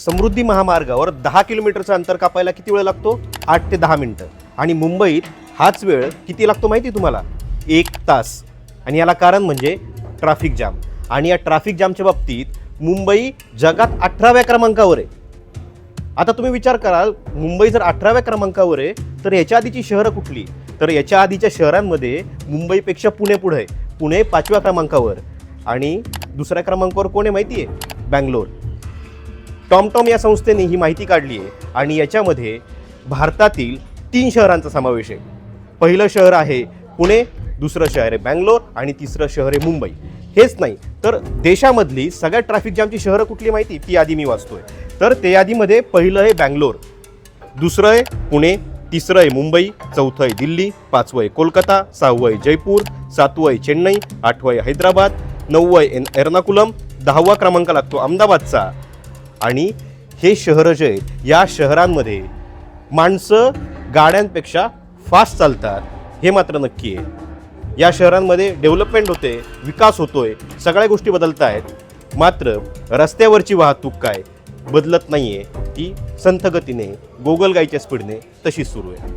समृद्धी महामार्गावर 10 किलोमीटरचं अंतर कापायला किती वेळ लागतो? 8 ते 10 मिनिटं. आणि मुंबईत हाच वेळ किती लागतो माहिती तुम्हाला? 1 तास. आणि याला कारण म्हणजे ट्रॅफिक जाम. आणि या ट्रॅफिक जामच्या बाबतीत मुंबई जगात 18व्या क्रमांकावर आहे. आता तुम्ही विचार कराल, मुंबई जर 18व्या क्रमांकावर आहे तर याच्या आधीची शहरं कुठली? तर याच्या आधीच्या शहरांमध्ये मुंबईपेक्षा पुणे पुढे आहे. पुणे 5व्या क्रमांकावर आणि दुसऱ्या क्रमांकावर कोण आहे माहिती आहे? बँगलोर. टॉमटॉम या संस्थेने ही माहिती काढली आहे आणि याच्यामध्ये भारतातील 3 शहरांचा समावेश आहे. पहिलं शहर आहे पुणे, दुसरं शहर आहे बँगलोर आणि तिसरं शहर आहे मुंबई. हेच नाही तर देशामधली सगळ्यात ट्रॅफिक जामची शहरं कुठली माहिती? ती यादी मी वाचतोय. तर ते यादीमध्ये पहिलं आहे बँगलोर, दुसरं आहे पुणे, तिसरं आहे मुंबई, चौथं आहे दिल्ली, 5वं आहे कोलकाता, 6वं आहे जयपूर, 7वं आहे चेन्नई, 8वं आहे हैदराबाद, 9वं आहे एर्नाकुलम, 10वा क्रमांक लागतो अहमदाबादचा. आणि हे शहरं जे आहेत या शहरांमध्ये माणसं गाड्यांपेक्षा फास्ट चालतात हे मात्र नक्की आहे. या शहरांमध्ये डेव्हलपमेंट होते, विकास होतोय, सगळ्या गोष्टी बदलत आहेत. मात्र रस्त्यावरची वाहतूक काय बदलत नाही आहे. ती संथ गतीने गोगलगाईच्या स्पीडने तशीच सुरू आहे.